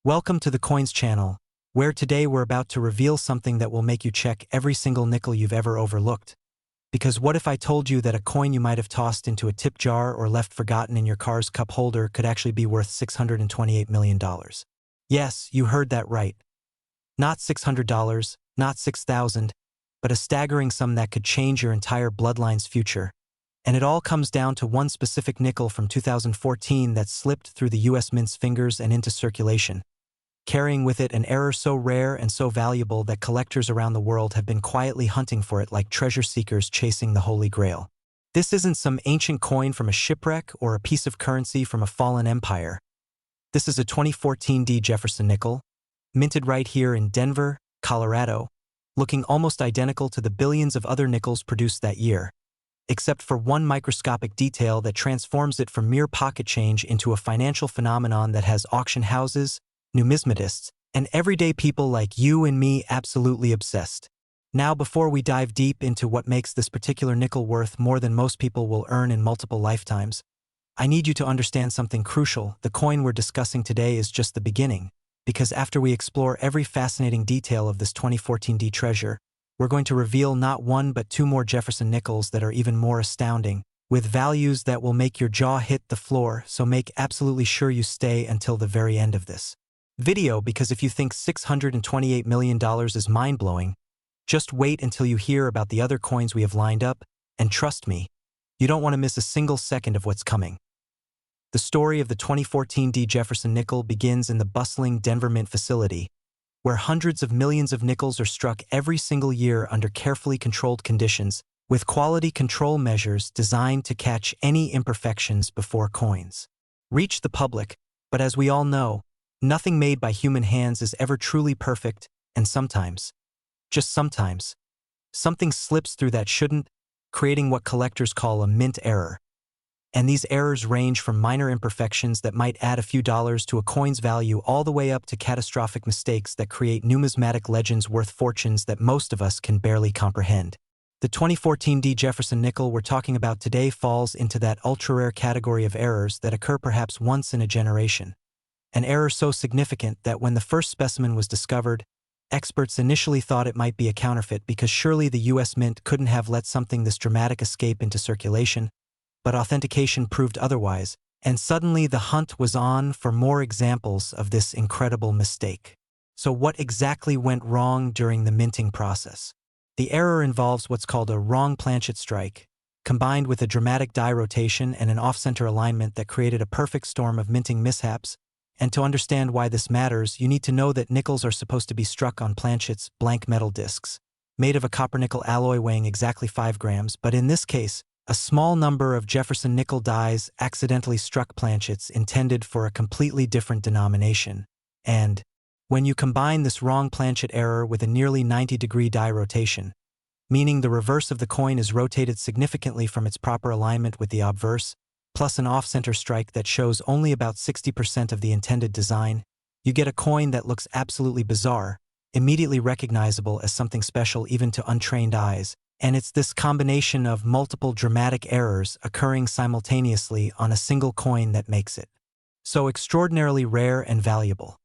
Welcome to the Coins channel, where today we're about to reveal something that will make you check every single nickel you've ever overlooked. Because what if I told you that a coin you might have tossed into a tip jar or left forgotten in your car's cup holder could actually be worth $628 million? Yes, you heard that right. Not $600, not $6,000, but a staggering sum that could change your entire bloodline's future. And it all comes down to one specific nickel from 2014 that slipped through the US Mint's fingers and into circulation, carrying with it an error so rare and so valuable that collectors around the world have been quietly hunting for it like treasure seekers chasing the Holy Grail. This isn't some ancient coin from a shipwreck or a piece of currency from a fallen empire. This is a 2014 Jefferson Nickel, minted right here in Denver, Colorado, looking almost identical to the billions of other nickels produced that year, except for one microscopic detail that transforms it from mere pocket change into a financial phenomenon that has auction houses, numismatists, and everyday people like you and me absolutely obsessed. Now, before we dive deep into what makes this particular nickel worth more than most people will earn in multiple lifetimes, I need you to understand something crucial. The coin we're discussing today is just the beginning, because after we explore every fascinating detail of this 2014 treasure, we're going to reveal not one but two more Jefferson Nickels that are even more astounding, with values that will make your jaw hit the floor, so make absolutely sure you stay until the very end of this video, because if you think $628 million is mind-blowing, just wait until you hear about the other coins we have lined up, and trust me, you don't want to miss a single second of what's coming. The story of the 2014 Jefferson Nickel begins in the bustling Denver Mint facility, where hundreds of millions of nickels are struck every single year under carefully controlled conditions, with quality control measures designed to catch any imperfections before coins reach the public. But as we all know, nothing made by human hands is ever truly perfect, and sometimes, just sometimes, something slips through that shouldn't, creating what collectors call a mint error. And these errors range from minor imperfections that might add a few dollars to a coin's value all the way up to catastrophic mistakes that create numismatic legends worth fortunes that most of us can barely comprehend. The 2014 Jefferson Nickel we're talking about today falls into that ultra-rare category of errors that occur perhaps once in a generation. An error so significant that when the first specimen was discovered, experts initially thought it might be a counterfeit because surely the US Mint couldn't have let something this dramatic escape into circulation. But authentication proved otherwise, and suddenly the hunt was on for more examples of this incredible mistake. So what exactly went wrong during the minting process? The error involves what's called a wrong planchet strike, combined with a dramatic die rotation and an off-center alignment that created a perfect storm of minting mishaps. And to understand why this matters, you need to know that nickels are supposed to be struck on planchets, blank metal discs, made of a copper-nickel alloy weighing exactly 5 grams, but in this case, a small number of Jefferson Nickel dies accidentally struck planchets intended for a completely different denomination. And when you combine this wrong planchet error with a nearly 90-degree die rotation, meaning the reverse of the coin is rotated significantly from its proper alignment with the obverse, plus an off-center strike that shows only about 60% of the intended design, you get a coin that looks absolutely bizarre, immediately recognizable as something special even to untrained eyes. And it's this combination of multiple dramatic errors occurring simultaneously on a single coin that makes it so extraordinarily rare and valuable.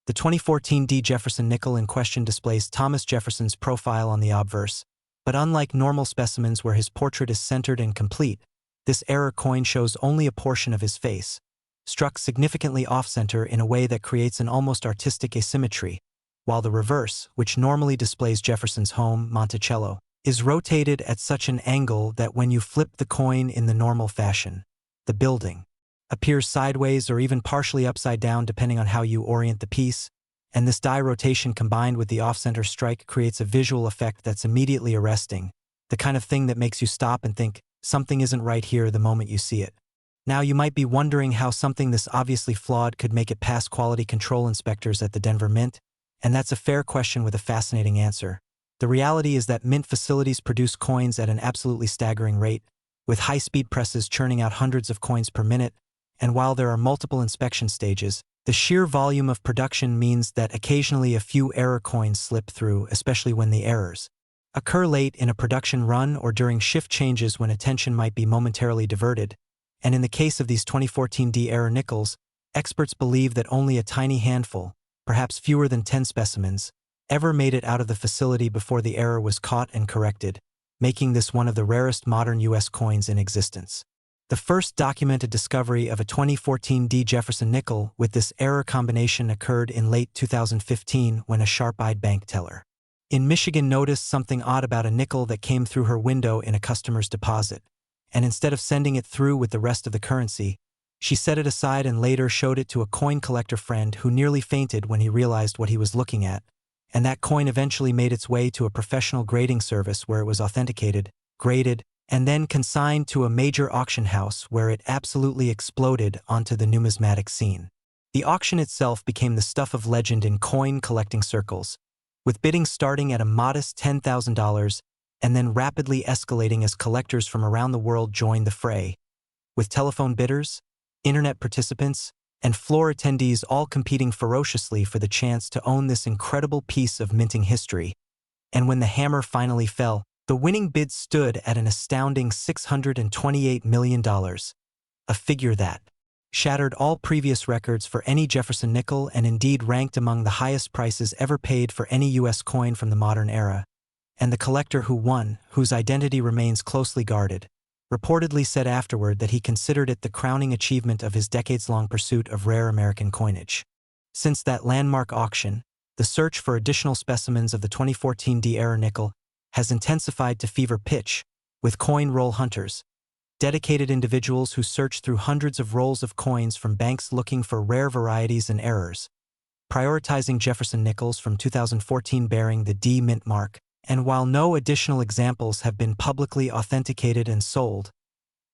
The 2014 Jefferson Nickel in question displays Thomas Jefferson's profile on the obverse, but unlike normal specimens where his portrait is centered and complete, this error coin shows only a portion of his face, struck significantly off-center in a way that creates an almost artistic asymmetry, while the reverse, which normally displays Jefferson's home, Monticello, is rotated at such an angle that when you flip the coin in the normal fashion, the building appears sideways or even partially upside down depending on how you orient the piece, and this die rotation combined with the off-center strike creates a visual effect that's immediately arresting, the kind of thing that makes you stop and think, something isn't right here the moment you see it. Now you might be wondering how something this obviously flawed could make it past quality control inspectors at the Denver Mint, and that's a fair question with a fascinating answer. The reality is that mint facilities produce coins at an absolutely staggering rate, with high-speed presses churning out hundreds of coins per minute, and while there are multiple inspection stages, the sheer volume of production means that occasionally a few error coins slip through, especially when the errors occur late in a production run or during shift changes when attention might be momentarily diverted. And in the case of these 2014 error nickels, experts believe that only a tiny handful, perhaps fewer than 10 specimens, ever made it out of the facility before the error was caught and corrected, making this one of the rarest modern U.S. coins in existence. The first documented discovery of a 2014 Jefferson Nickel with this error combination occurred in late 2015 when a sharp-eyed bank teller in Michigan noticed something odd about a nickel that came through her window in a customer's deposit, and instead of sending it through with the rest of the currency, she set it aside and later showed it to a coin collector friend who nearly fainted when he realized what he was looking at, and that coin eventually made its way to a professional grading service where it was authenticated, graded, and then consigned to a major auction house where it absolutely exploded onto the numismatic scene. The auction itself became the stuff of legend in coin collecting circles, with bidding starting at a modest $10,000 and then rapidly escalating as collectors from around the world joined the fray, with telephone bidders, internet participants, and floor attendees all competing ferociously for the chance to own this incredible piece of minting history. And when the hammer finally fell, the winning bid stood at an astounding $628 million, a figure that shattered all previous records for any Jefferson nickel and indeed ranked among the highest prices ever paid for any U.S. coin from the modern era. And the collector who won, whose identity remains closely guarded, reportedly said afterward that he considered it the crowning achievement of his decades-long pursuit of rare American coinage. Since that landmark auction, the search for additional specimens of the 2014 era nickel has intensified to fever pitch, with coin roll hunters, dedicated individuals who search through hundreds of rolls of coins from banks looking for rare varieties and errors, prioritizing Jefferson Nickels from 2014 bearing the D mint mark, and while no additional examples have been publicly authenticated and sold,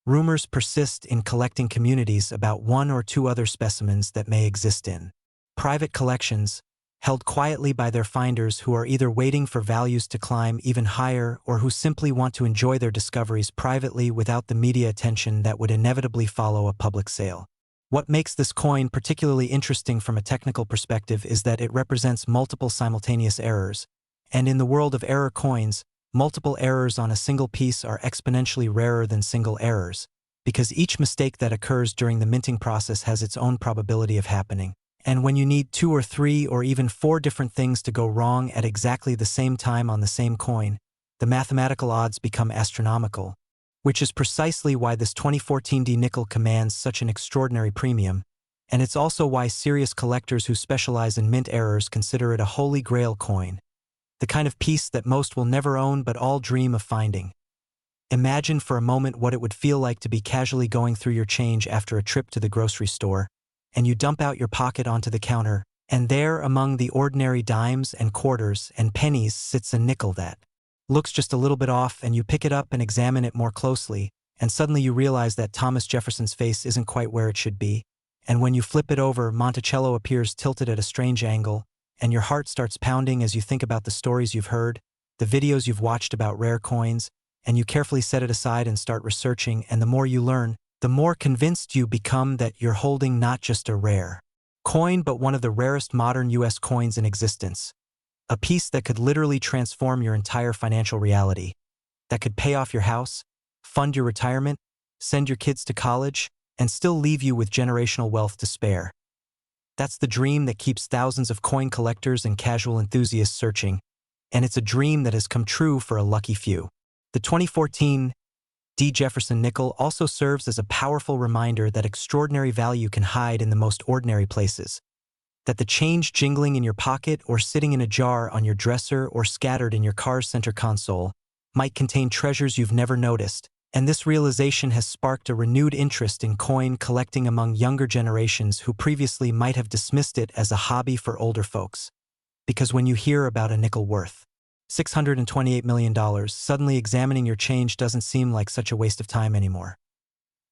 rumors persist in collecting communities about one or two other specimens that may exist in private collections, held quietly by their finders who are either waiting for values to climb even higher or who simply want to enjoy their discoveries privately without the media attention that would inevitably follow a public sale. What makes this coin particularly interesting from a technical perspective is that it represents multiple simultaneous errors, and in the world of error coins, multiple errors on a single piece are exponentially rarer than single errors, because each mistake that occurs during the minting process has its own probability of happening. And when you need 2 or 3 or even 4 different things to go wrong at exactly the same time on the same coin, the mathematical odds become astronomical, which is precisely why this 2014 nickel commands such an extraordinary premium, and it's also why serious collectors who specialize in mint errors consider it a holy grail coin, the kind of piece that most will never own but all dream of finding. Imagine for a moment what it would feel like to be casually going through your change after a trip to the grocery store, and you dump out your pocket onto the counter, and there among the ordinary dimes and quarters and pennies sits a nickel that looks just a little bit off, and you pick it up and examine it more closely, and suddenly you realize that Thomas Jefferson's face isn't quite where it should be, and when you flip it over, Monticello appears tilted at a strange angle, and your heart starts pounding as you think about the stories you've heard, the videos you've watched about rare coins, and you carefully set it aside and start researching, and the more you learn, the more convinced you become that you're holding not just a rare coin but one of the rarest modern U.S. coins in existence, a piece that could literally transform your entire financial reality, that could pay off your house, fund your retirement, send your kids to college, and still leave you with generational wealth to spare. That's the dream that keeps thousands of coin collectors and casual enthusiasts searching, and it's a dream that has come true for a lucky few. The 2014 Jefferson Nickel also serves as a powerful reminder that extraordinary value can hide in the most ordinary places, that the change jingling in your pocket or sitting in a jar on your dresser or scattered in your car's center console might contain treasures you've never noticed, and this realization has sparked a renewed interest in coin collecting among younger generations who previously might have dismissed it as a hobby for older folks. Because when you hear about a nickel worth $628 million, suddenly examining your change doesn't seem like such a waste of time anymore.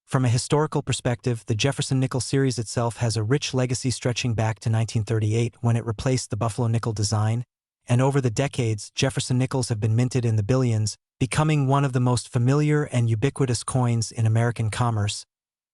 From a historical perspective, the Jefferson Nickel series itself has a rich legacy stretching back to 1938 when it replaced the Buffalo nickel design, and over the decades, Jefferson Nickels have been minted in the billions, becoming one of the most familiar and ubiquitous coins in American commerce.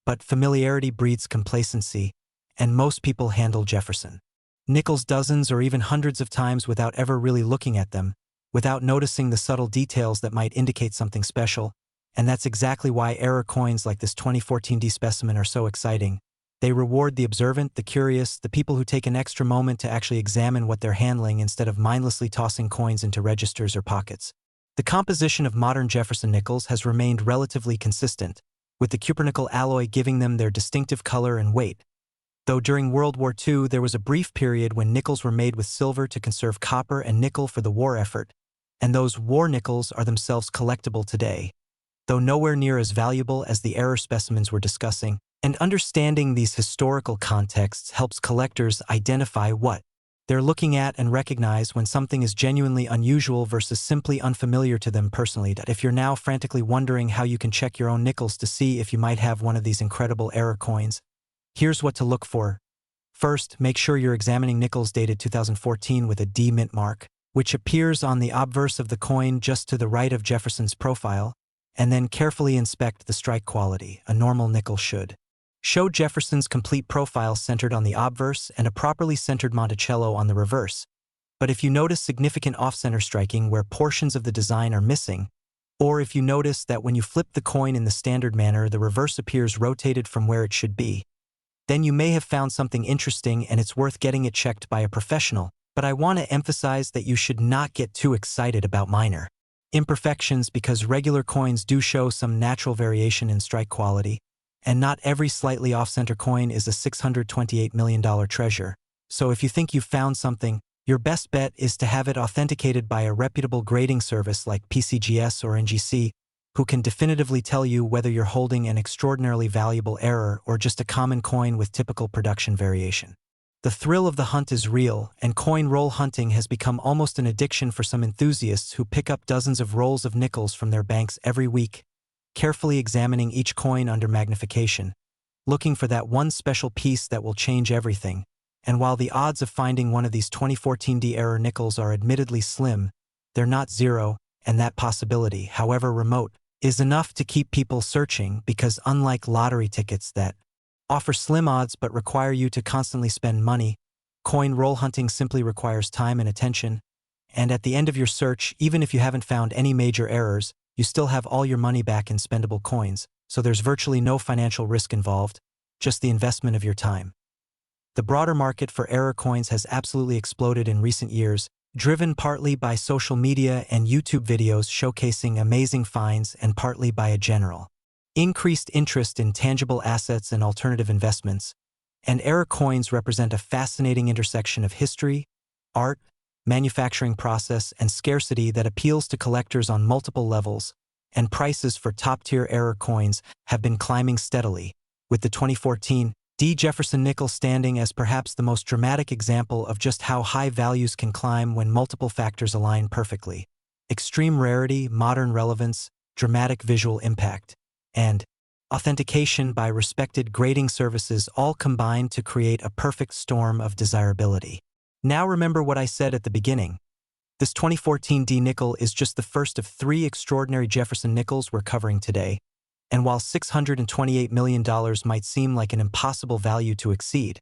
But familiarity breeds complacency, and most people handle Jefferson Nickels dozens or even hundreds of times without ever really looking at them, without noticing the subtle details that might indicate something special, and that's exactly why error coins like this 2014 specimen are so exciting. They reward the observant, the curious, the people who take an extra moment to actually examine what they're handling instead of mindlessly tossing coins into registers or pockets. The composition of modern Jefferson nickels has remained relatively consistent, with the cupronickel alloy giving them their distinctive color and weight. Though during World War II there was a brief period when nickels were made with silver to conserve copper and nickel for the war effort, and those war nickels are themselves collectible today, though nowhere near as valuable as the error specimens we're discussing, and understanding these historical contexts helps collectors identify what they're looking at and recognize when something is genuinely unusual versus simply unfamiliar to them personally. If you're now frantically wondering how you can check your own nickels to see if you might have one of these incredible error coins, here's what to look for. First, make sure you're examining nickels dated 2014 with a D mint mark, which appears on the obverse of the coin just to the right of Jefferson's profile, and then carefully inspect the strike quality. A normal nickel should show Jefferson's complete profile centered on the obverse and a properly centered Monticello on the reverse. But if you notice significant off-center striking where portions of the design are missing, or if you notice that when you flip the coin in the standard manner the reverse appears rotated from where it should be, then you may have found something interesting and it's worth getting it checked by a professional. But I want to emphasize that you should not get too excited about minor imperfections because regular coins do show some natural variation in strike quality, and not every slightly off-center coin is a $628 million treasure. So if you think you've found something, your best bet is to have it authenticated by a reputable grading service like PCGS or NGC, who can definitively tell you whether you're holding an extraordinarily valuable error or just a common coin with typical production variation. The thrill of the hunt is real, and coin roll hunting has become almost an addiction for some enthusiasts who pick up dozens of rolls of nickels from their banks every week, carefully examining each coin under magnification, looking for that one special piece that will change everything. And while the odds of finding one of these 2014 D error nickels are admittedly slim, they're not zero, and that possibility, however remote, is enough to keep people searching because unlike lottery tickets that offer slim odds but require you to constantly spend money, coin roll hunting simply requires time and attention, and at the end of your search, even if you haven't found any major errors, you still have all your money back in spendable coins, so there's virtually no financial risk involved, just the investment of your time. The broader market for error coins has absolutely exploded in recent years, driven partly by social media and YouTube videos showcasing amazing finds and partly by a general increased interest in tangible assets and alternative investments, and error coins represent a fascinating intersection of history, art, manufacturing process, and scarcity that appeals to collectors on multiple levels, and prices for top-tier error coins have been climbing steadily, with the 2014 D. Jefferson Nickel standing as perhaps the most dramatic example of just how high values can climb when multiple factors align perfectly. Extreme rarity, modern relevance, dramatic visual impact, and authentication by respected grading services all combine to create a perfect storm of desirability. Now remember what I said at the beginning. This 2014 D nickel is just the first of 3 extraordinary Jefferson nickels we're covering today, and while $628 million might seem like an impossible value to exceed,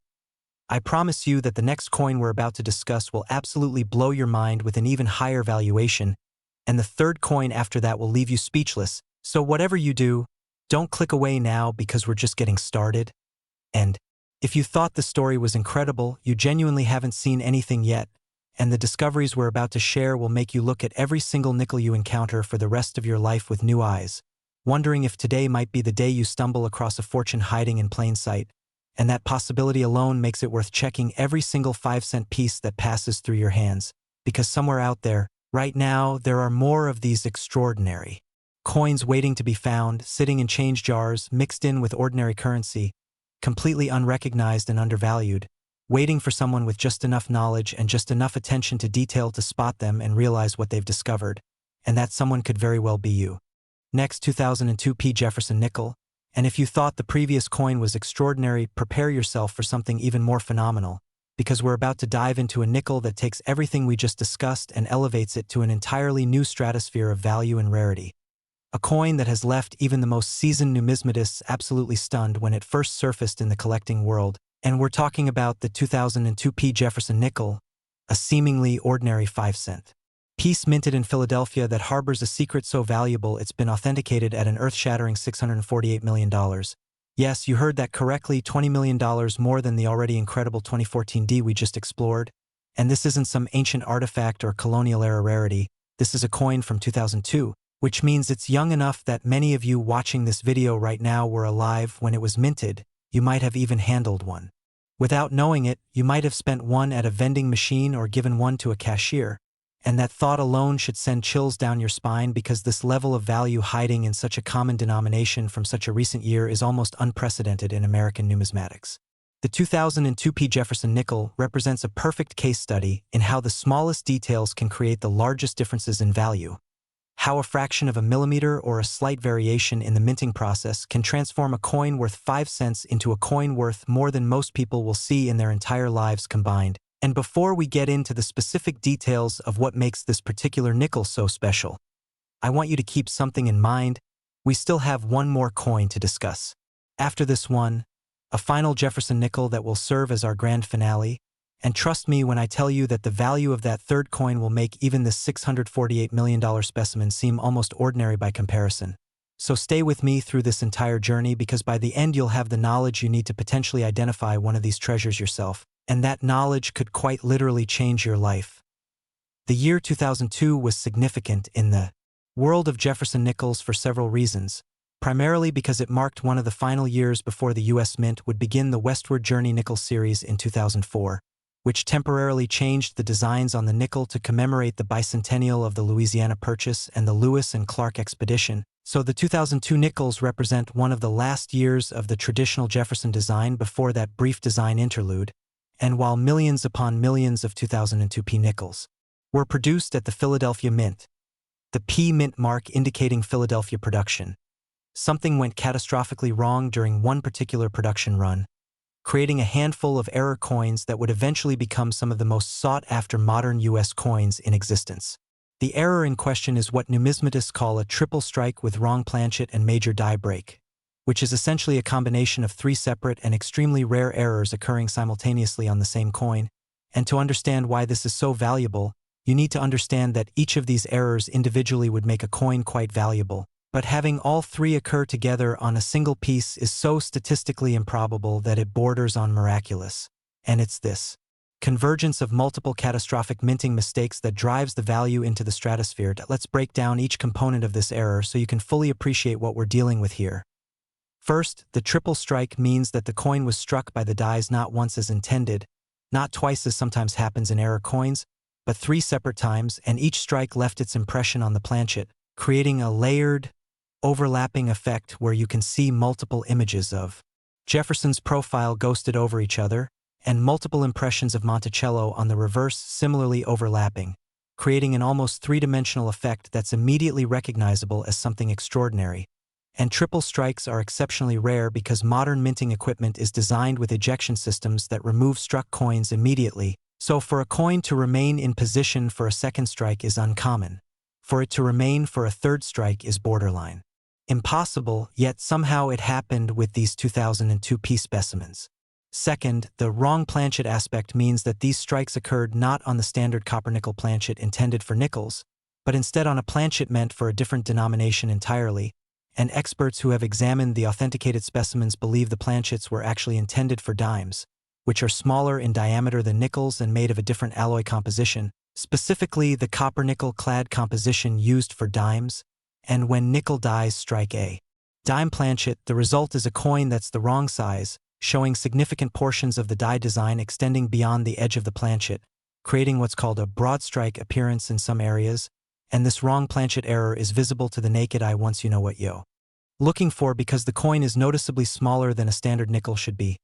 I promise you that the next coin we're about to discuss will absolutely blow your mind with an even higher valuation, and the third coin after that will leave you speechless. So whatever you do, don't click away now because we're just getting started. And if you thought the story was incredible, you genuinely haven't seen anything yet, and the discoveries we're about to share will make you look at every single nickel you encounter for the rest of your life with new eyes, wondering if today might be the day you stumble across a fortune hiding in plain sight, and that possibility alone makes it worth checking every single 5-cent piece that passes through your hands, because somewhere out there, right now, there are more of these extraordinary coins waiting to be found, sitting in change jars, mixed in with ordinary currency, completely unrecognized and undervalued, waiting for someone with just enough knowledge and just enough attention to detail to spot them and realize what they've discovered, and that someone could very well be you. Next, 2002 P. Jefferson Nickel, and if you thought the previous coin was extraordinary, prepare yourself for something even more phenomenal, because we're about to dive into a nickel that takes everything we just discussed and elevates it to an entirely new stratosphere of value and rarity. A coin that has left even the most seasoned numismatists absolutely stunned when it first surfaced in the collecting world, and we're talking about the 2002 P. Jefferson Nickel, a seemingly ordinary 5-cent piece minted in Philadelphia that harbors a secret so valuable it's been authenticated at an earth-shattering $648 million. Yes, you heard that correctly, $20 million more than the already incredible 2014D we just explored. And this isn't some ancient artifact or colonial-era rarity. This is a coin from 2002, which means it's young enough that many of you watching this video right now were alive when it was minted. You might have even handled one. Without knowing it, you might have spent one at a vending machine or given one to a cashier. And that thought alone should send chills down your spine, because this level of value hiding in such a common denomination from such a recent year is almost unprecedented in American numismatics. The 2002 Jefferson Nickel represents a perfect case study in how the smallest details can create the largest differences in value. How a fraction of a millimeter or a slight variation in the minting process can transform a coin worth 5 cents into a coin worth more than most people will see in their entire lives combined. And before we get into the specific details of what makes this particular nickel so special, I want you to keep something in mind. We still have one more coin to discuss. After this one, a final Jefferson Nickel that will serve as our grand finale. And trust me when I tell you that the value of that third coin will make even this $648 million specimen seem almost ordinary by comparison. So stay with me through this entire journey, because by the end you'll have the knowledge you need to potentially identify one of these treasures yourself. And that knowledge could quite literally change your life. The year 2002 was significant in the world of Jefferson Nickels for several reasons, primarily because it marked one of the final years before the U.S. Mint would begin the Westward Journey Nickel series in 2004, which temporarily changed the designs on the nickel to commemorate the bicentennial of the Louisiana Purchase and the Lewis and Clark Expedition. So the 2002 nickels represent one of the last years of the traditional Jefferson design before that brief design interlude. And while millions upon millions of 2002 P nickels were produced at the Philadelphia Mint, the P mint mark indicating Philadelphia production, something went catastrophically wrong during one particular production run, creating a handful of error coins that would eventually become some of the most sought-after modern U.S. coins in existence. The error in question is what numismatists call a triple strike with wrong planchet and major die break, which is essentially a combination of 3 separate and extremely rare errors occurring simultaneously on the same coin. And to understand why this is so valuable, you need to understand that each of these errors individually would make a coin quite valuable. But having all 3 occur together on a single piece is so statistically improbable that it borders on miraculous. And it's this convergence of multiple catastrophic minting mistakes that drives the value into the stratosphere. Let's break down each component of this error so you can fully appreciate what we're dealing with here. First, the triple strike means that the coin was struck by the dies not once as intended, not twice as sometimes happens in error coins, but 3 separate times, and each strike left its impression on the planchet, creating a layered, overlapping effect where you can see multiple images of Jefferson's profile ghosted over each other, and multiple impressions of Monticello on the reverse similarly overlapping, creating an almost 3-dimensional effect that's immediately recognizable as something extraordinary. And triple strikes are exceptionally rare because modern minting equipment is designed with ejection systems that remove struck coins immediately, so for a coin to remain in position for a second strike is uncommon. For it to remain for a third strike is borderline impossible, yet somehow it happened with these 2002 P specimens. Second, the wrong planchet aspect means that these strikes occurred not on the standard copper-nickel planchet intended for nickels, but instead on a planchet meant for a different denomination entirely, and experts who have examined the authenticated specimens believe the planchets were actually intended for dimes, which are smaller in diameter than nickels and made of a different alloy composition, specifically the copper-nickel clad composition used for dimes. And when nickel dies strike a dime planchet, the result is a coin that's the wrong size, showing significant portions of the die design extending beyond the edge of the planchet, creating what's called a broad strike appearance in some areas, and this wrong planchet error is visible to the naked eye once you know what you're looking for, because the coin is noticeably smaller than a standard nickel should be.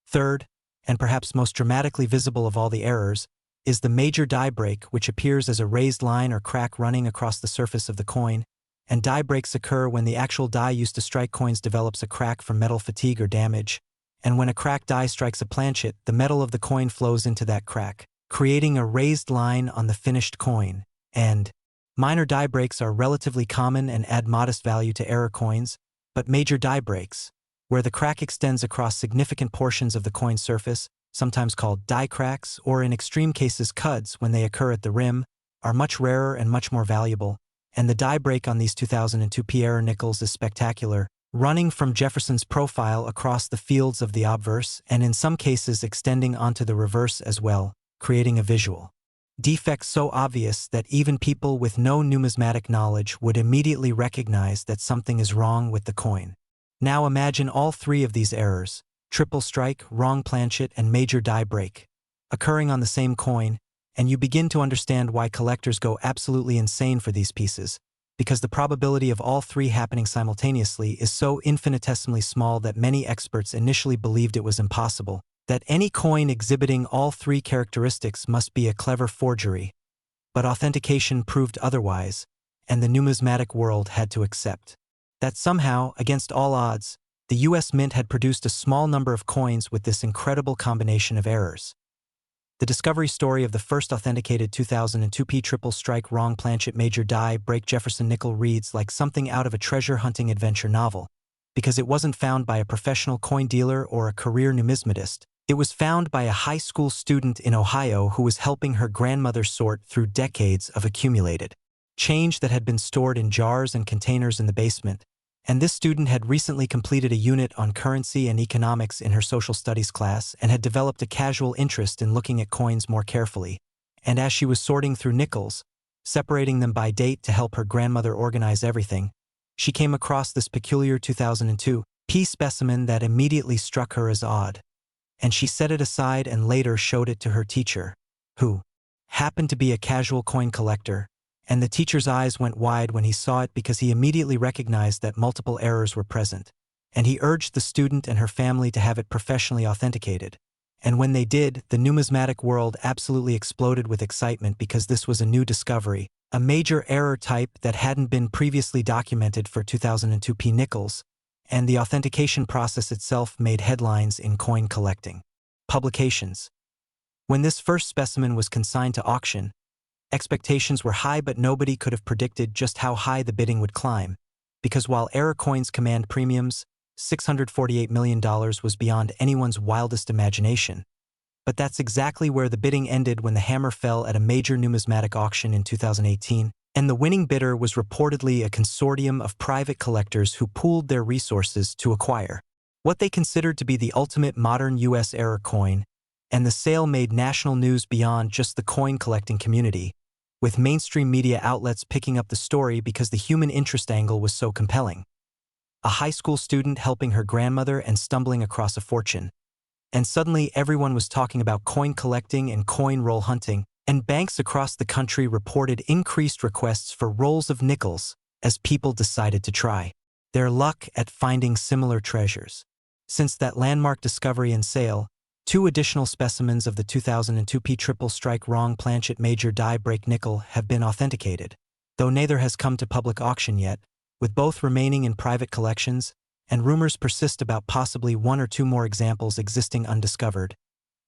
Third, and perhaps most dramatically visible of all the errors, is the major die break, which appears as a raised line or crack running across the surface of the coin, and die breaks occur when the actual die used to strike coins develops a crack from metal fatigue or damage, and when a cracked die strikes a planchet, the metal of the coin flows into that crack, creating a raised line on the finished coin. And minor die breaks are relatively common and add modest value to error coins, but major die breaks, where the crack extends across significant portions of the coin surface, sometimes called die cracks, or in extreme cases cuds when they occur at the rim, are much rarer and much more valuable. And the die break on these 2002 P error nickels is spectacular, running from Jefferson's profile across the fields of the obverse and in some cases extending onto the reverse as well, creating a visual defect so obvious that even people with no numismatic knowledge would immediately recognize that something is wrong with the coin. Now imagine all three of these errors, triple strike, wrong planchet, and major die break, occurring on the same coin, and you begin to understand why collectors go absolutely insane for these pieces, because the probability of all three happening simultaneously is so infinitesimally small that many experts initially believed it was impossible, that any coin exhibiting all three characteristics must be a clever forgery. But authentication proved otherwise, and the numismatic world had to accept that somehow, against all odds, the US Mint had produced a small number of coins with this incredible combination of errors. The discovery story of the first authenticated 2002p triple strike wrong planchet major die break Jefferson Nickel reads like something out of a treasure hunting adventure novel, because it wasn't found by a professional coin dealer or a career numismatist. It was found by a high school student in Ohio who was helping her grandmother sort through decades of accumulated change that had been stored in jars and containers in the basement, and this student had recently completed a unit on currency and economics in her social studies class and had developed a casual interest in looking at coins more carefully, and as she was sorting through nickels, separating them by date to help her grandmother organize everything, she came across this peculiar 2002p specimen that immediately struck her as odd, and she set it aside and later showed it to her teacher, who happened to be a casual coin collector, and the teacher's eyes went wide when he saw it because he immediately recognized that multiple errors were present, and he urged the student and her family to have it professionally authenticated. And when they did, the numismatic world absolutely exploded with excitement because this was a new discovery, a major error type that hadn't been previously documented for 2002p nickels, and the authentication process itself made headlines in coin collecting publications. When this first specimen was consigned to auction, expectations were high, but nobody could have predicted just how high the bidding would climb, because while error coins command premiums, $648 million was beyond anyone's wildest imagination. But that's exactly where the bidding ended when the hammer fell at a major numismatic auction in 2018, and the winning bidder was reportedly a consortium of private collectors who pooled their resources to acquire what they considered to be the ultimate modern US error coin, and the sale made national news beyond just the coin collecting community, with mainstream media outlets picking up the story because the human interest angle was so compelling. A high school student helping her grandmother and stumbling across a fortune. And suddenly everyone was talking about coin collecting and coin roll hunting, and banks across the country reported increased requests for rolls of nickels as people decided to try their luck at finding similar treasures. Since that landmark discovery and sale, 2 additional specimens of the 2002p triple strike wrong planchet major die break nickel have been authenticated, though neither has come to public auction yet, with both remaining in private collections, and rumors persist about possibly 1 or 2 more examples existing undiscovered,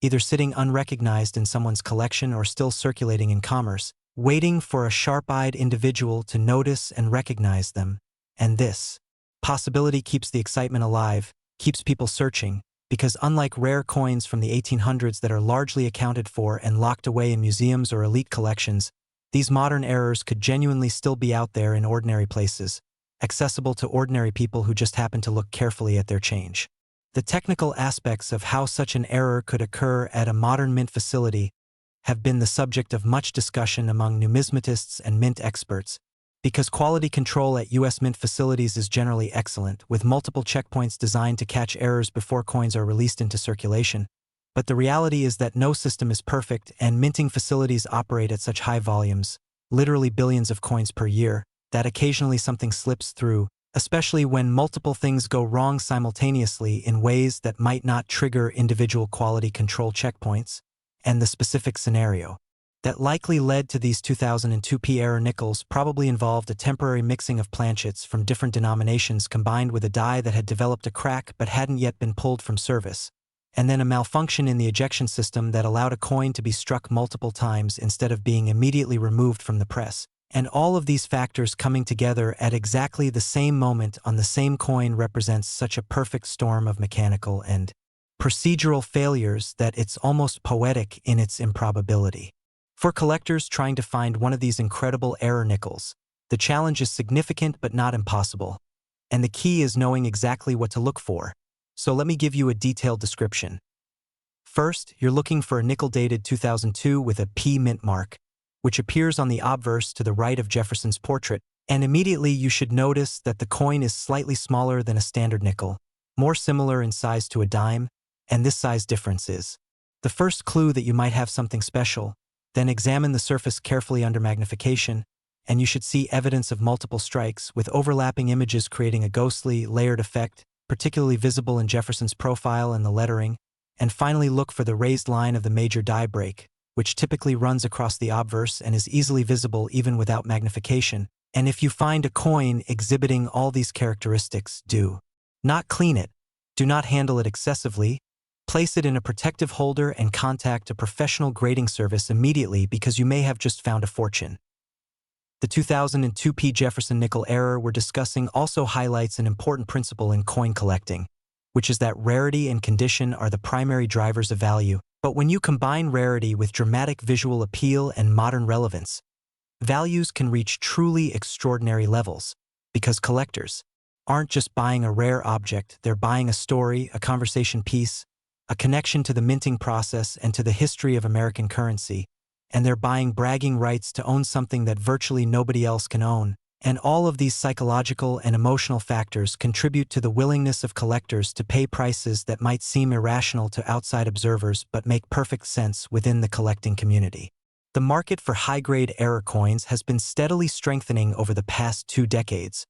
either sitting unrecognized in someone's collection or still circulating in commerce, waiting for a sharp-eyed individual to notice and recognize them. And this possibility keeps the excitement alive, keeps people searching, because unlike rare coins from the 1800s that are largely accounted for and locked away in museums or elite collections, these modern errors could genuinely still be out there in ordinary places, accessible to ordinary people who just happen to look carefully at their change. The technical aspects of how such an error could occur at a modern mint facility have been the subject of much discussion among numismatists and mint experts, because quality control at US Mint facilities is generally excellent, with multiple checkpoints designed to catch errors before coins are released into circulation. But the reality is that no system is perfect, and minting facilities operate at such high volumes, literally billions of coins per year, that occasionally something slips through, especially when multiple things go wrong simultaneously in ways that might not trigger individual quality control checkpoints, and the specific scenario that likely led to these 2002p error nickels probably involved a temporary mixing of planchets from different denominations combined with a die that had developed a crack but hadn't yet been pulled from service, and then a malfunction in the ejection system that allowed a coin to be struck multiple times instead of being immediately removed from the press. And all of these factors coming together at exactly the same moment on the same coin represents such a perfect storm of mechanical and procedural failures that it's almost poetic in its improbability. For collectors trying to find one of these incredible error nickels, the challenge is significant but not impossible. And the key is knowing exactly what to look for. So let me give you a detailed description. First, you're looking for a nickel dated 2002 with a P mint mark, which appears on the obverse to the right of Jefferson's portrait, and immediately you should notice that the coin is slightly smaller than a standard nickel, more similar in size to a dime, and this size difference is the first clue that you might have something special. Then examine the surface carefully under magnification, and you should see evidence of multiple strikes, with overlapping images creating a ghostly, layered effect, particularly visible in Jefferson's profile and the lettering. And finally, look for the raised line of the major die break, which typically runs across the obverse and is easily visible even without magnification. And if you find a coin exhibiting all these characteristics, do not clean it, do not handle it excessively, place it in a protective holder and contact a professional grading service immediately because you may have just found a fortune. The 2002 P. Jefferson Nickel error we're discussing also highlights an important principle in coin collecting, which is that rarity and condition are the primary drivers of value. But when you combine rarity with dramatic visual appeal and modern relevance, values can reach truly extraordinary levels, because collectors aren't just buying a rare object, they're buying a story, a conversation piece, a connection to the minting process and to the history of American currency, and they're buying bragging rights to own something that virtually nobody else can own. And all of these psychological and emotional factors contribute to the willingness of collectors to pay prices that might seem irrational to outside observers but make perfect sense within the collecting community. The market for high-grade error coins has been steadily strengthening over the past 2 decades,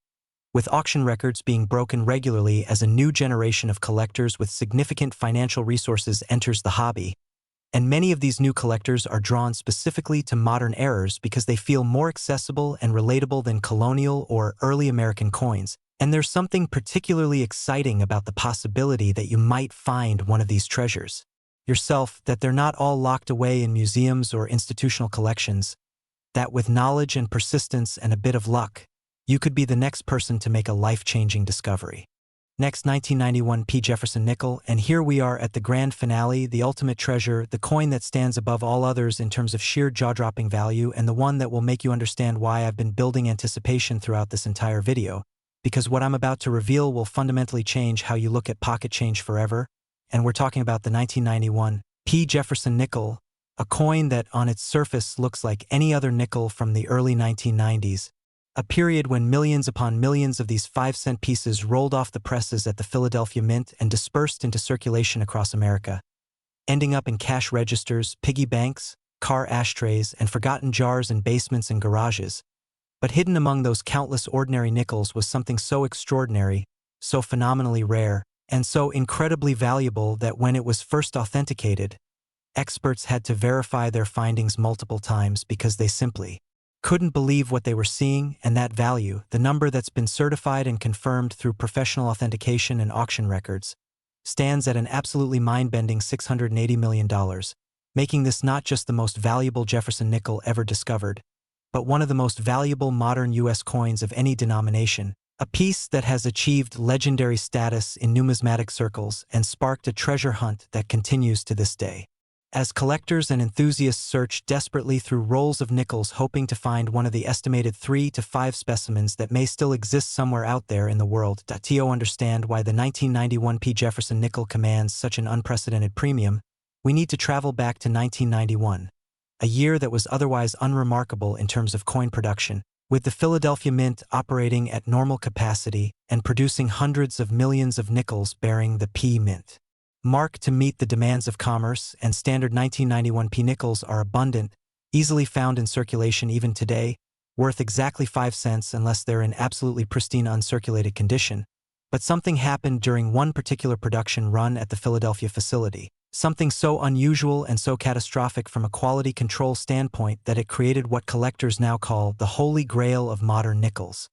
with auction records being broken regularly as a new generation of collectors with significant financial resources enters the hobby. And many of these new collectors are drawn specifically to modern errors because they feel more accessible and relatable than colonial or early American coins. And there's something particularly exciting about the possibility that you might find one of these treasures yourself, that they're not all locked away in museums or institutional collections, that with knowledge and persistence and a bit of luck, you could be the next person to make a life-changing discovery. Next, 1991 P. Jefferson Nickel, and here we are at the grand finale, the ultimate treasure, the coin that stands above all others in terms of sheer jaw-dropping value, and the one that will make you understand why I've been building anticipation throughout this entire video, because what I'm about to reveal will fundamentally change how you look at pocket change forever. And we're talking about the 1991 P. Jefferson Nickel, a coin that on its surface looks like any other nickel from the early 1990s, a period when millions upon millions of these 5-cent pieces rolled off the presses at the Philadelphia Mint and dispersed into circulation across America, ending up in cash registers, piggy banks, car ashtrays, and forgotten jars in basements and garages. But hidden among those countless ordinary nickels was something so extraordinary, so phenomenally rare, and so incredibly valuable that when it was first authenticated, experts had to verify their findings multiple times because they simply couldn't believe what they were seeing. And that value, the number that's been certified and confirmed through professional authentication and auction records, stands at an absolutely mind-bending $680 million, making this not just the most valuable Jefferson nickel ever discovered, but one of the most valuable modern U.S. coins of any denomination, a piece that has achieved legendary status in numismatic circles and sparked a treasure hunt that continues to this day. As collectors and enthusiasts search desperately through rolls of nickels hoping to find one of the estimated 3 to 5 specimens that may still exist somewhere out there in the world, to understand why the 1991 P. Jefferson Nickel commands such an unprecedented premium, we need to travel back to 1991, a year that was otherwise unremarkable in terms of coin production, with the Philadelphia Mint operating at normal capacity and producing hundreds of millions of nickels bearing the P Mint mark to meet the demands of commerce, and standard 1991 P nickels are abundant, easily found in circulation even today, worth exactly 5 cents unless they're in absolutely pristine uncirculated condition. But something happened during one particular production run at the Philadelphia facility, something so unusual and so catastrophic from a quality control standpoint that it created what collectors now call the holy grail of modern nickels.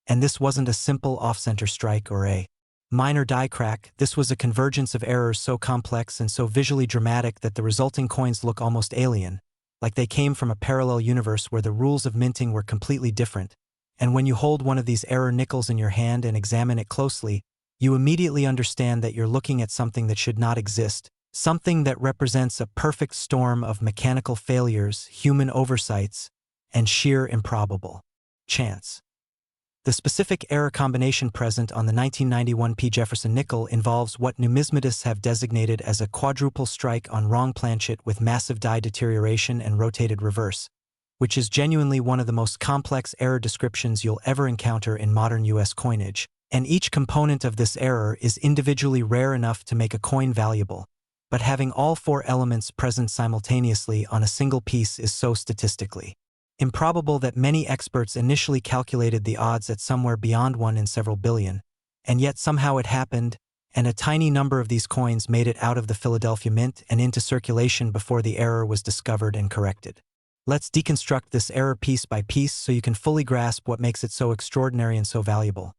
And this wasn't a simple off-center strike or a minor die crack. This was a convergence of errors so complex and so visually dramatic that the resulting coins look almost alien, like they came from a parallel universe where the rules of minting were completely different. And when you hold one of these error nickels in your hand and examine it closely, you immediately understand that you're looking at something that should not exist, something that represents a perfect storm of mechanical failures, human oversights, and sheer improbable chance. The specific error combination present on the 1991 P. Jefferson Nickel involves what numismatists have designated as a quadruple strike on wrong planchet with massive die deterioration and rotated reverse, which is genuinely one of the most complex error descriptions you'll ever encounter in modern U.S. coinage, and each component of this error is individually rare enough to make a coin valuable, but having all four elements present simultaneously on a single piece is so statistically improbable that many experts initially calculated the odds at somewhere beyond 1 in several billion, and yet somehow it happened, and a tiny number of these coins made it out of the Philadelphia Mint and into circulation before the error was discovered and corrected. Let's deconstruct this error piece by piece so you can fully grasp what makes it so extraordinary and so valuable.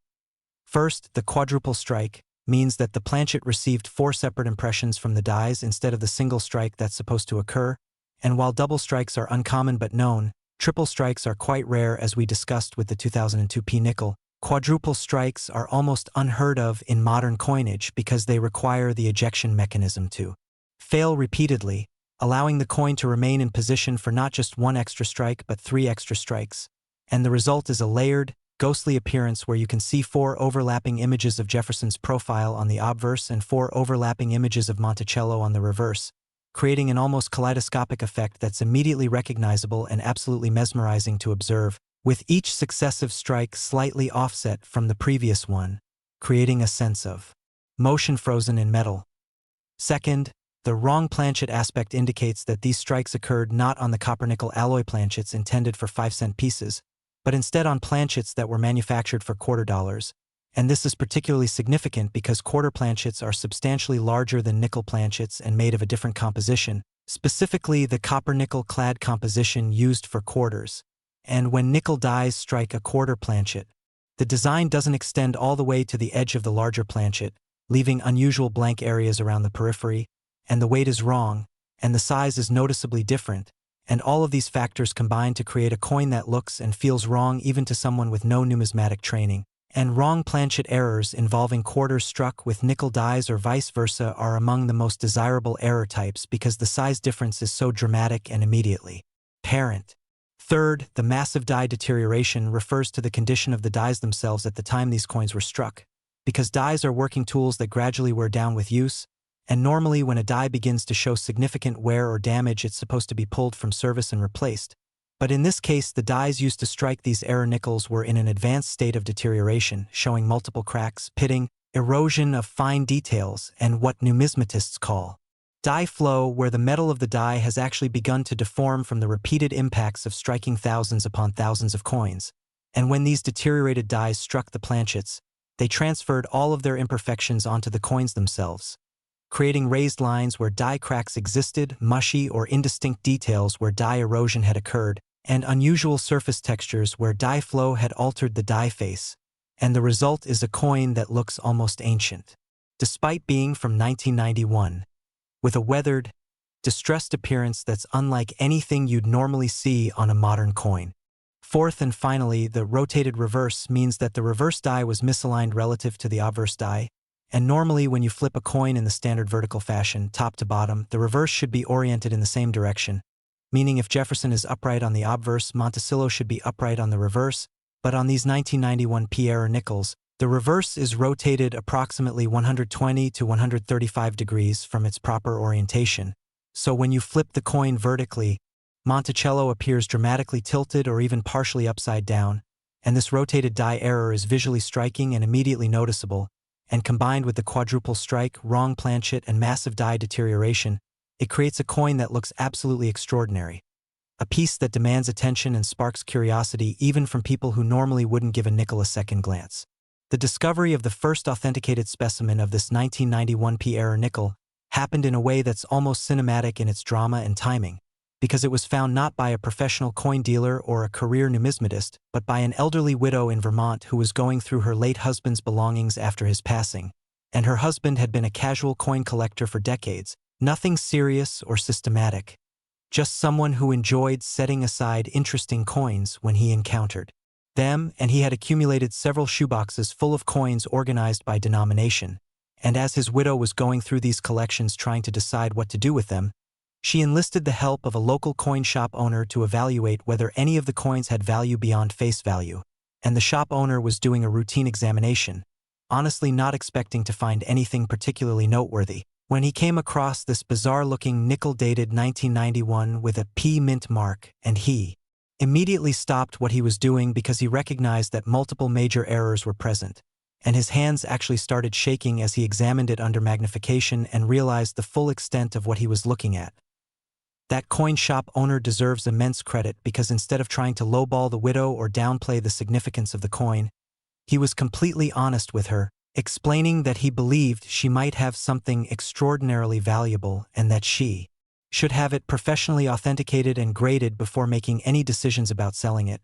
First, the quadruple strike means that the planchet received 4 separate impressions from the dies instead of the single strike that's supposed to occur, and while double strikes are uncommon but known, triple strikes are quite rare as we discussed with the 2002 P. Nickel. Quadruple strikes are almost unheard of in modern coinage because they require the ejection mechanism to fail repeatedly, allowing the coin to remain in position for not just 1 extra strike but 3 extra strikes, and the result is a layered, ghostly appearance where you can see 4 overlapping images of Jefferson's profile on the obverse and 4 overlapping images of Monticello on the reverse, creating an almost kaleidoscopic effect that's immediately recognizable and absolutely mesmerizing to observe, with each successive strike slightly offset from the previous one, creating a sense of motion frozen in metal. Second, the wrong planchet aspect indicates that these strikes occurred not on the copper-nickel alloy planchets intended for 5-cent pieces, but instead on planchets that were manufactured for $quarter, and this is particularly significant because quarter planchets are substantially larger than nickel planchets and made of a different composition, specifically the copper-nickel clad composition used for quarters. And when nickel dies strike a quarter planchet, the design doesn't extend all the way to the edge of the larger planchet, leaving unusual blank areas around the periphery, and the weight is wrong, and the size is noticeably different, and all of these factors combine to create a coin that looks and feels wrong even to someone with no numismatic training. And wrong planchet errors involving quarters struck with nickel dies or vice versa are among the most desirable error types because the size difference is so dramatic and immediately apparent. Third, the massive die deterioration refers to the condition of the dies themselves at the time these coins were struck, because dies are working tools that gradually wear down with use, and normally when a die begins to show significant wear or damage it's supposed to be pulled from service and replaced. But in this case, the dies used to strike these error nickels were in an advanced state of deterioration, showing multiple cracks, pitting, erosion of fine details, and what numismatists call die flow, where the metal of the die has actually begun to deform from the repeated impacts of striking thousands upon thousands of coins. And when these deteriorated dies struck the planchets, they transferred all of their imperfections onto the coins themselves, creating raised lines where die cracks existed, mushy or indistinct details where die erosion had occurred, and unusual surface textures where die flow had altered the die face, and the result is a coin that looks almost ancient, despite being from 1991, with a weathered, distressed appearance that's unlike anything you'd normally see on a modern coin. Fourth and finally, the rotated reverse means that the reverse die was misaligned relative to the obverse die, and normally when you flip a coin in the standard vertical fashion, top to bottom, the reverse should be oriented in the same direction, meaning if Jefferson is upright on the obverse, Monticello should be upright on the reverse, but on these 1991 P-era nickels, the reverse is rotated approximately 120 to 135 degrees from its proper orientation, so when you flip the coin vertically, Monticello appears dramatically tilted or even partially upside down, and this rotated die error is visually striking and immediately noticeable, and combined with the quadruple strike, wrong planchet, and massive die deterioration, it creates a coin that looks absolutely extraordinary. A piece that demands attention and sparks curiosity even from people who normally wouldn't give a nickel a second glance. The discovery of the first authenticated specimen of this 1991 P-era nickel happened in a way that's almost cinematic in its drama and timing, because it was found not by a professional coin dealer or a career numismatist, but by an elderly widow in Vermont who was going through her late husband's belongings after his passing, and her husband had been a casual coin collector for decades. Nothing serious or systematic, just someone who enjoyed setting aside interesting coins when he encountered them, and he had accumulated several shoeboxes full of coins organized by denomination, and as his widow was going through these collections trying to decide what to do with them, she enlisted the help of a local coin shop owner to evaluate whether any of the coins had value beyond face value. and the shop owner was doing a routine examination, honestly not expecting to find anything particularly noteworthy, when he came across this bizarre-looking nickel dated 1991 with a P mint mark, and he immediately stopped what he was doing because he recognized that multiple major errors were present, and his hands actually started shaking as he examined it under magnification and realized the full extent of what he was looking at. That coin shop owner deserves immense credit because instead of trying to lowball the widow or downplay the significance of the coin, he was completely honest with her, explaining that he believed she might have something extraordinarily valuable and that she should have it professionally authenticated and graded before making any decisions about selling it,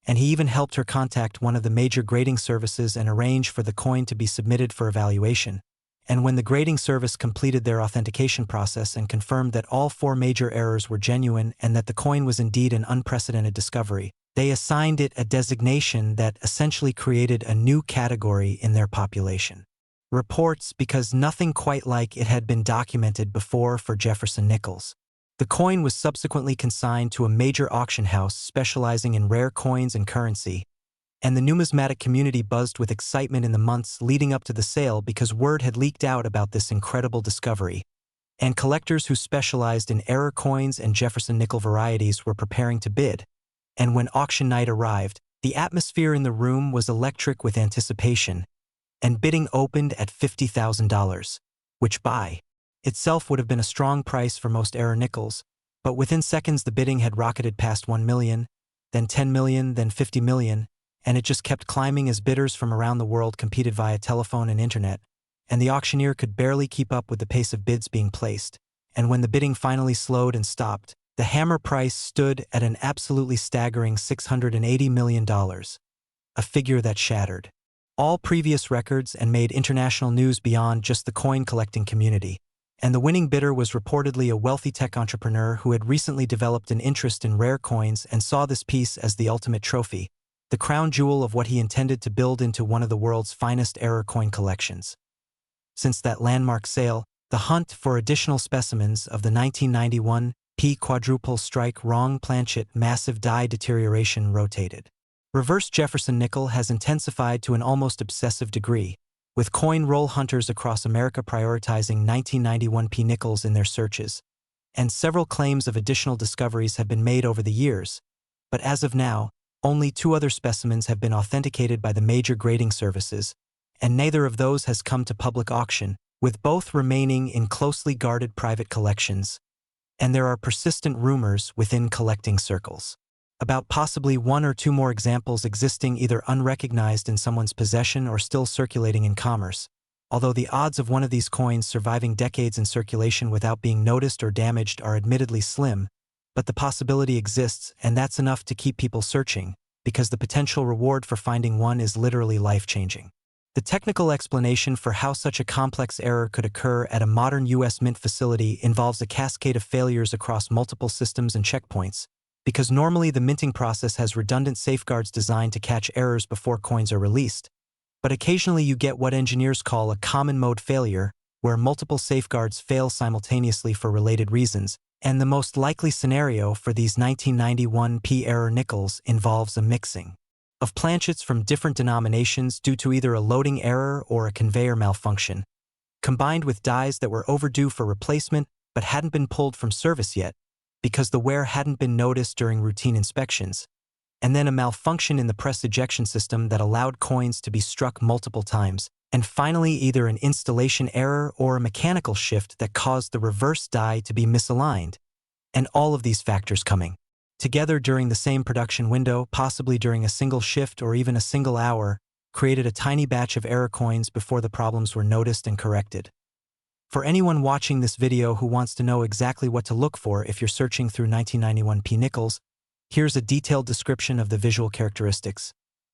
and he even helped her contact one of the major grading services and arrange for the coin to be submitted for evaluation. And when the grading service completed their authentication process and confirmed that all 4 major errors were genuine and that the coin was indeed an unprecedented discovery, they assigned it a designation that essentially created a new category in their population. Reports, because nothing quite like it had been documented before for Jefferson Nickels. The coin was subsequently consigned to a major auction house specializing in rare coins and currency, and the numismatic community buzzed with excitement in the months leading up to the sale because word had leaked out about this incredible discovery, and collectors who specialized in error coins and Jefferson Nickel varieties were preparing to bid. And when auction night arrived, the atmosphere in the room was electric with anticipation, and bidding opened at $50,000, which by itself would have been a strong price for most error nickels, but within seconds the bidding had rocketed past 1 million, then 10 million, then 50 million, and it just kept climbing as bidders from around the world competed via telephone and internet, and the auctioneer could barely keep up with the pace of bids being placed. And when the bidding finally slowed and stopped, the hammer price stood at an absolutely staggering $680 million, a figure that shattered all previous records and made international news beyond just the coin collecting community. And the winning bidder was reportedly a wealthy tech entrepreneur who had recently developed an interest in rare coins and saw this piece as the ultimate trophy, the crown jewel of what he intended to build into one of the world's finest error coin collections. Since that landmark sale, the hunt for additional specimens of the 1991 P quadruple strike wrong planchet massive die deterioration rotated. Reverse Jefferson Nickel has intensified to an almost obsessive degree, with coin roll hunters across America prioritizing 1991 P nickels in their searches, and several claims of additional discoveries have been made over the years, but as of now, only 2 other specimens have been authenticated by the major grading services, and neither of those has come to public auction, with both remaining in closely guarded private collections. And there are persistent rumors within collecting circles about possibly 1 or 2 more examples existing either unrecognized in someone's possession or still circulating in commerce, although the odds of one of these coins surviving decades in circulation without being noticed or damaged are admittedly slim, but the possibility exists, and that's enough to keep people searching, because the potential reward for finding one is literally life-changing. The technical explanation for how such a complex error could occur at a modern U.S. mint facility involves a cascade of failures across multiple systems and checkpoints, because normally the minting process has redundant safeguards designed to catch errors before coins are released. But occasionally you get what engineers call a common mode failure, where multiple safeguards fail simultaneously for related reasons, and the most likely scenario for these 1991 P error nickels involves a mixing of planchets from different denominations due to either a loading error or a conveyor malfunction, combined with dies that were overdue for replacement but hadn't been pulled from service yet, because the wear hadn't been noticed during routine inspections, and then a malfunction in the press ejection system that allowed coins to be struck multiple times, and finally either an installation error or a mechanical shift that caused the reverse die to be misaligned, and all of these factors coming together during the same production window, possibly during a single shift or even a single hour, created a tiny batch of error coins before the problems were noticed and corrected. For anyone watching this video who wants to know exactly what to look for if you're searching through 1991 P nickels, here's a detailed description of the visual characteristics.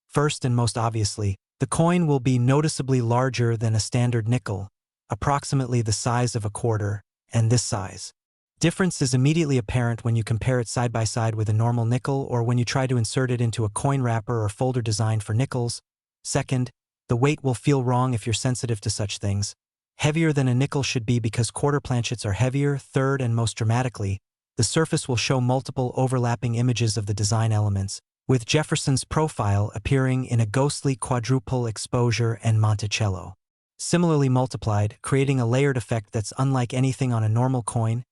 First and most obviously, the coin will be noticeably larger than a standard nickel, approximately the size of a quarter, and this size difference is immediately apparent when you compare it side by side with a normal nickel or when you try to insert it into a coin wrapper or folder designed for nickels. Second, the weight will feel wrong if you're sensitive to such things. Heavier than a nickel should be because quarter planchets are heavier. Third, and most dramatically, the surface will show multiple overlapping images of the design elements, with Jefferson's profile appearing in a ghostly quadruple exposure and Monticello similarly multiplied, creating a layered effect that's unlike anything on a normal coin.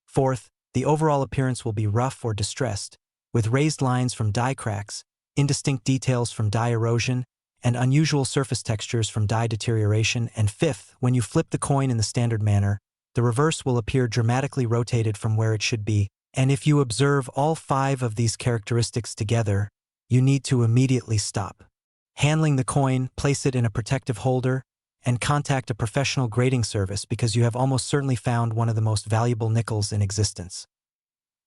Fourth, the overall appearance will be rough or distressed, with raised lines from die cracks, indistinct details from die erosion, and unusual surface textures from die deterioration. And fifth, when you flip the coin in the standard manner, the reverse will appear dramatically rotated from where it should be. And if you observe all 5 of these characteristics together, you need to immediately stop handling the coin, place it in a protective holder, and contact a professional grading service because you have almost certainly found one of the most valuable nickels in existence.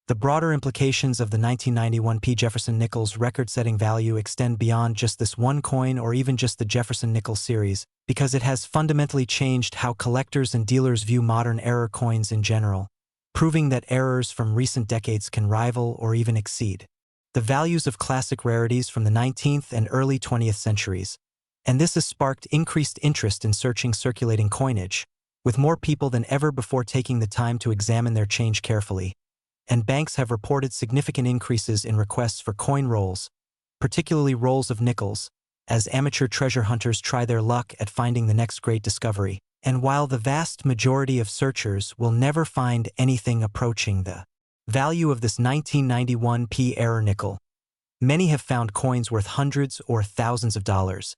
The broader implications of the 1991 P. Jefferson Nickels record-setting value extend beyond just this one coin or even just the Jefferson Nickel series, because it has fundamentally changed how collectors and dealers view modern error coins in general, proving that errors from recent decades can rival or even exceed the values of classic rarities from the 19th and early 20th centuries. And this has sparked increased interest in searching circulating coinage, with more people than ever before taking the time to examine their change carefully. And banks have reported significant increases in requests for coin rolls, particularly rolls of nickels, as amateur treasure hunters try their luck at finding the next great discovery. And while the vast majority of searchers will never find anything approaching the value of this 1991 P error nickel, many have found coins worth hundreds or thousands of dollars.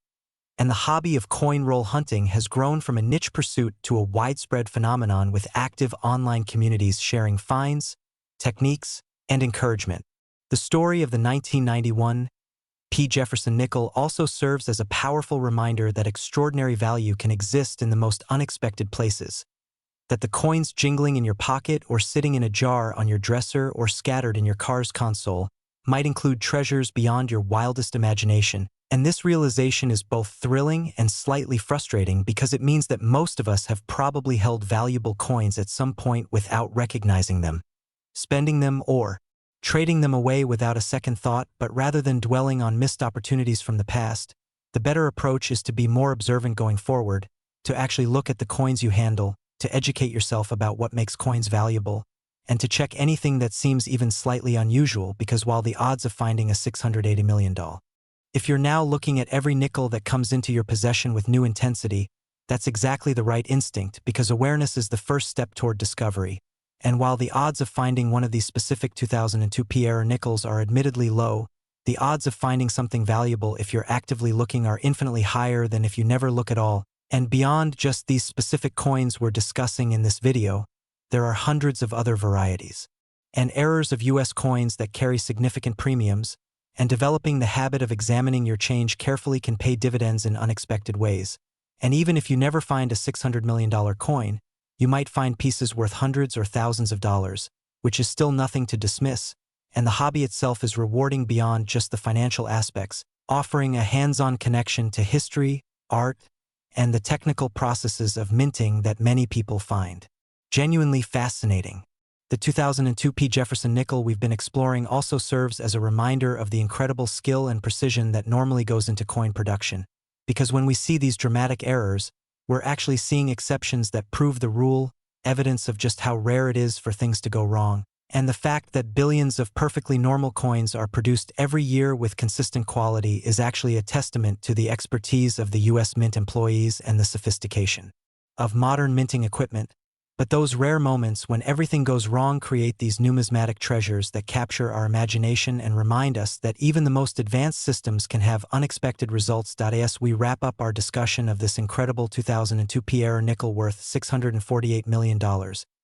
And the hobby of coin roll hunting has grown from a niche pursuit to a widespread phenomenon, with active online communities sharing finds, techniques, and encouragement. The story of the 1991 P. Jefferson Nickel also serves as a powerful reminder that extraordinary value can exist in the most unexpected places, that the coins jingling in your pocket or sitting in a jar on your dresser or scattered in your car's console might include treasures beyond your wildest imagination. And this realization is both thrilling and slightly frustrating because it means that most of us have probably held valuable coins at some point without recognizing them, spending them or trading them away without a second thought. But rather than dwelling on missed opportunities from the past, the better approach is to be more observant going forward, to actually look at the coins you handle, to educate yourself about what makes coins valuable, and to check anything that seems even slightly unusual, because while the odds of finding a $680 million if you're now looking at every nickel that comes into your possession with new intensity, that's exactly the right instinct, because awareness is the first step toward discovery. And while the odds of finding one of these specific 2002 P error nickels are admittedly low, the odds of finding something valuable if you're actively looking are infinitely higher than if you never look at all. And beyond just these specific coins we're discussing in this video, there are hundreds of other varieties and errors of US coins that carry significant premiums, and developing the habit of examining your change carefully can pay dividends in unexpected ways. And even if you never find a $600 million coin, you might find pieces worth hundreds or thousands of dollars, which is still nothing to dismiss. And the hobby itself is rewarding beyond just the financial aspects, offering a hands-on connection to history, art, and the technical processes of minting that many people find genuinely fascinating. The 2002 P. Jefferson Nickel we've been exploring also serves as a reminder of the incredible skill and precision that normally goes into coin production, because when we see these dramatic errors, we're actually seeing exceptions that prove the rule, evidence of just how rare it is for things to go wrong. And the fact that billions of perfectly normal coins are produced every year with consistent quality is actually a testament to the expertise of the US Mint employees and the sophistication of modern minting equipment. But those rare moments when everything goes wrong create these numismatic treasures that capture our imagination and remind us that even the most advanced systems can have unexpected results. As we wrap up our discussion of this incredible 2002 P error nickel worth $648 million,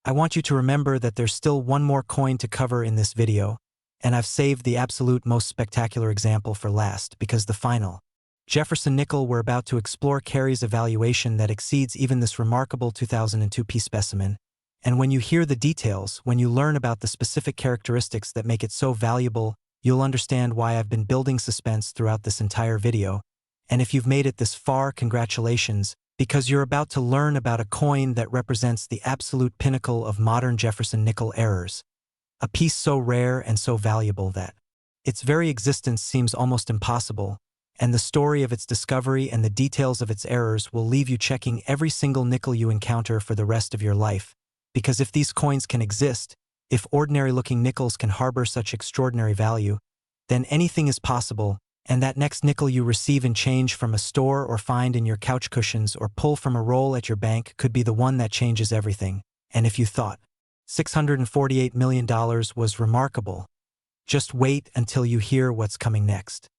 I want you to remember that there's still one more coin to cover in this video, and I've saved the absolute most spectacular example for last, because the final Jefferson Nickel we're about to explore carries a valuation that exceeds even this remarkable 2002 P specimen. And when you hear the details, when you learn about the specific characteristics that make it so valuable, you'll understand why I've been building suspense throughout this entire video. And if you've made it this far, congratulations, because you're about to learn about a coin that represents the absolute pinnacle of modern Jefferson Nickel errors. A piece so rare and so valuable that its very existence seems almost impossible, and the story of its discovery and the details of its errors will leave you checking every single nickel you encounter for the rest of your life. Because if these coins can exist, if ordinary-looking nickels can harbor such extraordinary value, then anything is possible, and that next nickel you receive in change from a store or find in your couch cushions or pull from a roll at your bank could be the one that changes everything. And if you thought $648 million was remarkable, just wait until you hear what's coming next.